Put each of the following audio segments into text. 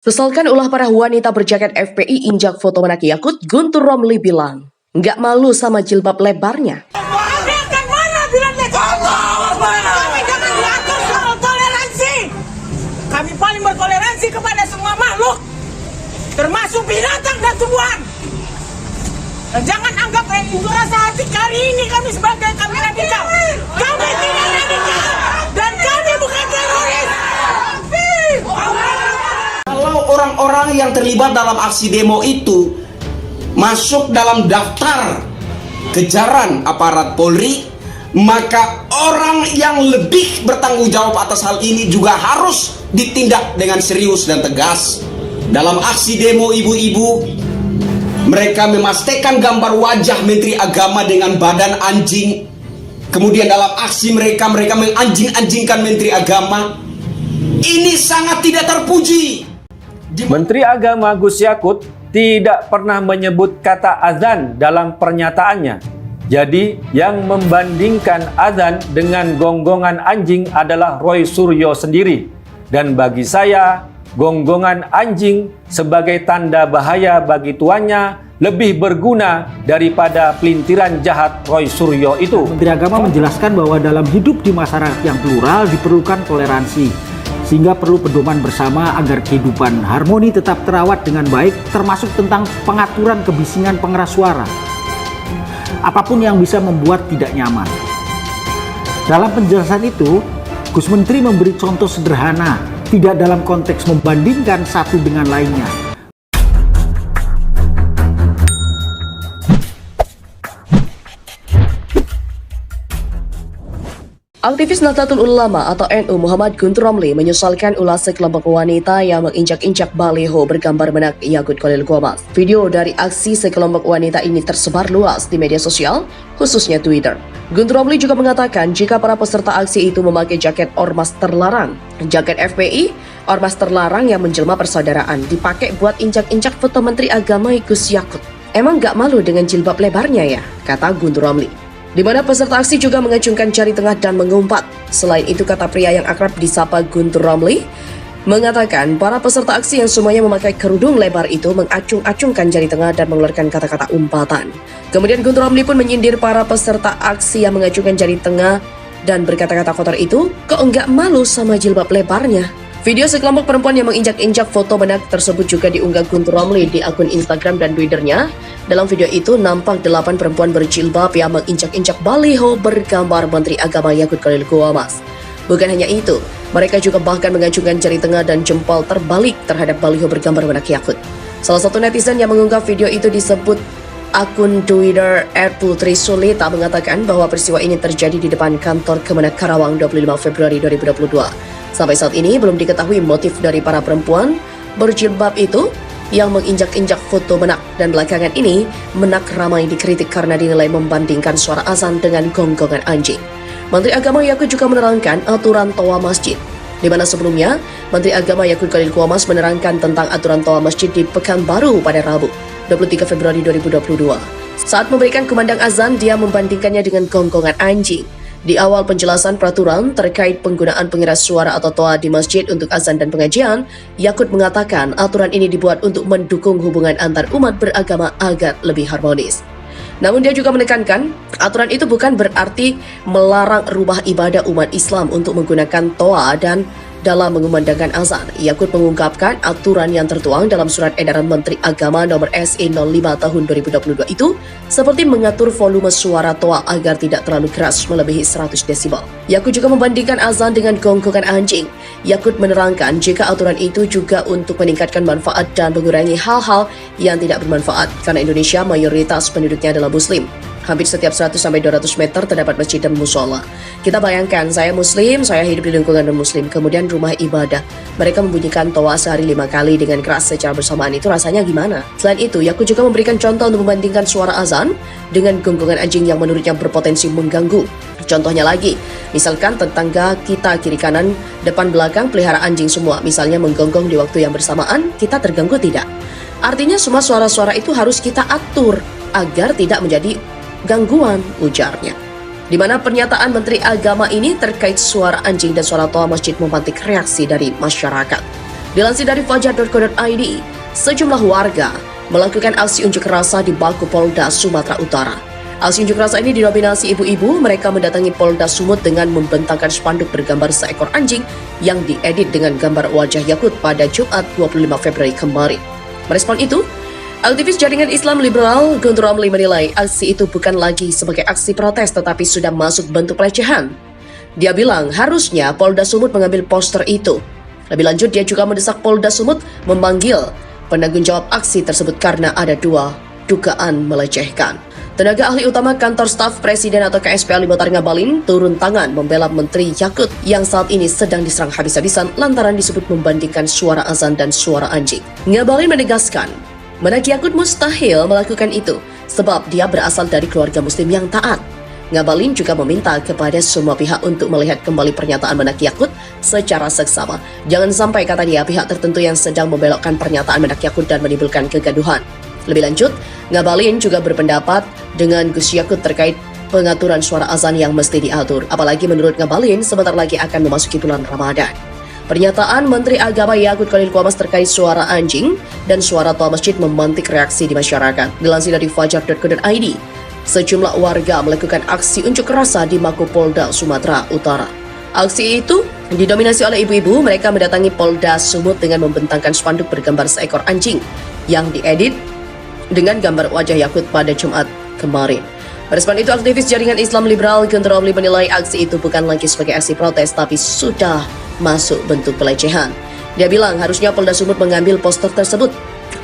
Sesalkan ulah para wanita berjaket FPI injak foto menak Yakut, Guntur Romli bilang, nggak malu sama jilbab lebarnya. Kami jangan diatur soal toleransi. Kami paling bertoleransi kepada semua makhluk, termasuk binatang dan tumbuhan. Dan jangan anggap itu rasa hati kali ini kami sebagai kami radikal. Kami tidak radikal dan kami bukan teroris. Kalau orang-orang yang terlibat dalam aksi demo itu masuk dalam daftar kejaran aparat Polri, maka orang yang lebih bertanggung jawab atas hal ini juga harus ditindak dengan serius dan tegas. Dalam aksi demo ibu-ibu, mereka memastikan gambar wajah Menteri Agama dengan badan anjing. Kemudian dalam aksi mereka menganjing-anjingkan Menteri Agama. Ini sangat tidak terpuji. Menteri Agama Gus Yakut tidak pernah menyebut kata azan dalam pernyataannya. Jadi yang membandingkan azan dengan gonggongan anjing adalah Roy Suryo sendiri. Dan bagi saya, gonggongan anjing sebagai tanda bahaya bagi tuannya lebih berguna daripada pelintiran jahat Roy Suryo itu. Menteri Agama menjelaskan bahwa dalam hidup di masyarakat yang plural diperlukan toleransi. Sehingga perlu pedoman bersama agar kehidupan harmoni tetap terawat dengan baik, termasuk tentang pengaturan kebisingan pengeras suara. Apapun yang bisa membuat tidak nyaman. Dalam penjelasan itu, Gus Menteri memberi contoh sederhana, tidak dalam konteks membandingkan satu dengan lainnya. Aktivis Nahdlatul Ulama atau NU Muhammad Guntur Romli menyesalkan ulah sekelompok wanita yang menginjak-injak baliho bergambar menak Yakut Khalil Qomas. Video dari aksi sekelompok wanita ini tersebar luas di media sosial, khususnya Twitter. Guntur Romli juga mengatakan jika para peserta aksi itu memakai jaket ormas terlarang, jaket FPI, ormas terlarang yang menjelma persaudaraan, dipakai buat injak-injak foto Menteri Agama Gus Yakut. Emang gak malu dengan jilbab lebarnya ya? Kata Guntur Romli. Di mana peserta aksi juga mengacungkan jari tengah dan mengumpat. Selain itu, kata pria yang akrab disapa Guntur Romli mengatakan para peserta aksi yang semuanya memakai kerudung lebar itu mengacung-acungkan jari tengah dan mengeluarkan kata-kata umpatan. Kemudian Guntur Romli pun menyindir para peserta aksi yang mengacungkan jari tengah dan berkata-kata kotor itu, kok enggak malu sama jilbab lebarnya? Video sekelompok perempuan yang menginjak-injak foto menak tersebut juga diunggah Guntur Romli di akun Instagram dan Twitternya. Dalam video itu nampak 8 perempuan berjilbab yang menginjak-injak baliho bergambar Menteri Agama Yakut Khalil Qomas. Bukan hanya itu, mereka juga bahkan mengacungkan jari tengah dan jempol terbalik terhadap baliho bergambar menak Yakut. Salah satu netizen yang mengunggah video itu disebut akun Twitter @putri_sulita mengatakan bahwa peristiwa ini terjadi di depan kantor Kemenak Karawang 25 Februari 2022. Sampai saat ini belum diketahui motif dari para perempuan berjilbab itu yang menginjak-injak foto menak, dan belakangan ini menak ramai dikritik karena dinilai membandingkan suara azan dengan gonggongan anjing. Menteri Agama Yakut juga menerangkan aturan toa masjid, di mana sebelumnya Menteri Agama Yakut Khalil Qomas menerangkan tentang aturan toa masjid di Pekanbaru pada Rabu 23 Februari 2022. Saat memberikan kumandang azan, dia membandingkannya dengan gonggongan anjing. Di awal penjelasan peraturan terkait penggunaan pengeras suara atau toa di masjid untuk azan dan pengajian, Yakut mengatakan aturan ini dibuat untuk mendukung hubungan antar umat beragama agar lebih harmonis. Namun dia juga menekankan, aturan itu bukan berarti melarang rumah ibadah umat Islam untuk menggunakan toa dan dalam mengumandangkan azan. Yakut mengungkapkan aturan yang tertuang dalam surat edaran Menteri Agama nomor SE 05 tahun 2022 itu seperti mengatur volume suara toa agar tidak terlalu keras melebihi 100 desibel. Yakut juga membandingkan azan dengan gonggongan anjing. Yakut menerangkan jika aturan itu juga untuk meningkatkan manfaat dan mengurangi hal-hal yang tidak bermanfaat karena Indonesia mayoritas penduduknya adalah Muslim. Hampir setiap 100-200 meter terdapat masjid dan musola. Kita bayangkan, saya Muslim, saya hidup di lingkungan non-Muslim, kemudian rumah ibadah. Mereka membunyikan toa sehari 5 kali dengan keras secara bersamaan, itu rasanya gimana? Selain itu, Yakut juga memberikan contoh untuk membandingkan suara azan dengan gonggongan anjing yang menurutnya berpotensi mengganggu. Contohnya lagi, misalkan tetangga kita kiri kanan, depan belakang pelihara anjing semua, misalnya menggonggong di waktu yang bersamaan, kita terganggu tidak? Artinya semua suara-suara itu harus kita atur agar tidak menjadi gangguan, ujarnya. Di mana pernyataan Menteri Agama ini terkait suara anjing dan suara toa masjid memantik reaksi dari masyarakat. Dilansir dari fajar.co.id, sejumlah warga melakukan aksi unjuk rasa di Baku Polda Sumatera Utara. Aksi unjuk rasa ini didominasi ibu-ibu. Mereka mendatangi Polda Sumut dengan membentangkan spanduk bergambar seekor anjing yang diedit dengan gambar wajah Yakut pada Jumat 25 Februari kemarin. Merespon itu, aktivis jaringan Islam liberal Guntur Romli menilai aksi itu bukan lagi sebagai aksi protes tetapi sudah masuk bentuk pelecehan. Dia bilang harusnya Polda Sumut mengambil poster itu. Lebih lanjut, dia juga mendesak Polda Sumut memanggil penanggung jawab aksi tersebut karena ada 2 dugaan melecehkan. Tenaga ahli utama kantor staf presiden atau KSP Alibotar Ngabalin turun tangan membela Menteri Yakut yang saat ini sedang diserang habis-habisan lantaran disebut membandingkan suara azan dan suara anjing. Ngabalin menegaskan, Menak Yakut mustahil melakukan itu sebab dia berasal dari keluarga muslim yang taat. Ngabalin juga meminta kepada semua pihak untuk melihat kembali pernyataan Menak Yakut secara seksama. Jangan sampai, kata dia, pihak tertentu yang sedang membelokkan pernyataan Menak Yakut dan menimbulkan kegaduhan. Lebih lanjut, Ngabalin juga berpendapat dengan Gus Yakut terkait pengaturan suara azan yang mesti diatur. Apalagi menurut Ngabalin, sebentar lagi akan memasuki bulan Ramadan. Pernyataan Menteri Agama Yakut Khalil Quamas terkait suara anjing dan suara toa masjid memantik reaksi di masyarakat. Dilansir dari fajar.co.id, sejumlah warga melakukan aksi unjuk rasa di Mako Polda Sumatera Utara. Aksi itu didominasi oleh ibu-ibu. Mereka mendatangi Polda Sumut dengan membentangkan spanduk bergambar seekor anjing yang diedit dengan gambar wajah Yakut pada Jumat kemarin. Merespon itu, aktivis jaringan Islam liberal Guntur Romli menilai aksi itu bukan lagi sebagai aksi protes tapi sudah masuk bentuk pelecehan. Dia bilang harusnya Polda Sumut mengambil poster tersebut.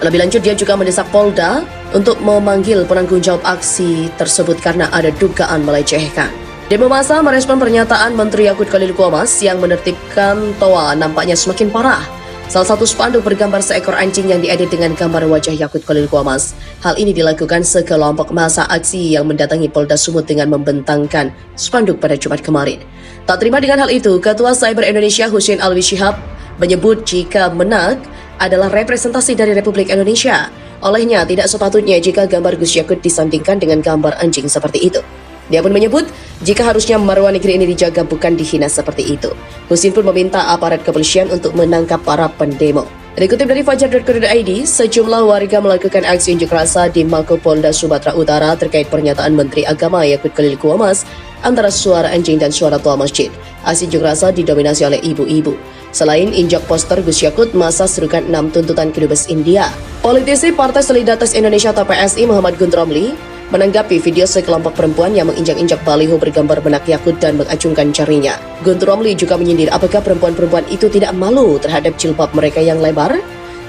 Lebih lanjut, dia juga mendesak Polda untuk memanggil penanggung jawab aksi tersebut karena ada dugaan melecehkan. Demo massa merespon pernyataan Menteri Yakut Khalil Quamas yang menertibkan toa nampaknya semakin parah. Salah satu spanduk bergambar seekor anjing yang diedit dengan gambar wajah Yakut Khalil Quamas. Hal ini dilakukan sekelompok massa aksi yang mendatangi Polda Sumut dengan membentangkan spanduk pada Jumat kemarin. Tak terima dengan hal itu, Ketua Cyber Indonesia Husein Alwi Shihab menyebut jika Menak adalah representasi dari Republik Indonesia. Olehnya, tidak sepatutnya jika gambar Gus Yakut disandingkan dengan gambar anjing seperti itu. Dia pun menyebut jika harusnya marwah negeri ini dijaga bukan dihina seperti itu. Husin pun meminta aparat kepolisian untuk menangkap para pendemo. Dikutip dari fajar.co.id, sejumlah warga melakukan aksi unjuk rasa di Mako Polda Sumatera Utara terkait pernyataan Menteri Agama Yakut Khalil Quamas antara suara anjing dan suara toa masjid. Aksi unjuk rasa didominasi oleh ibu-ibu. Selain injak poster Gus Yakut, massa serukan 6 tuntutan ke Dubes India. Politisi Partai Solidaritas Indonesia atau PSI Muhammad Guntur Romli menanggapi video sekelompok perempuan yang menginjak-injak baliho bergambar Menak Yakut dan mengacungkan jarinya. Guntur Romli juga menyindir apakah perempuan-perempuan itu tidak malu terhadap jilbab mereka yang lebar.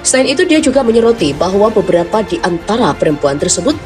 Selain itu, dia juga menyoroti bahwa beberapa di antara perempuan tersebut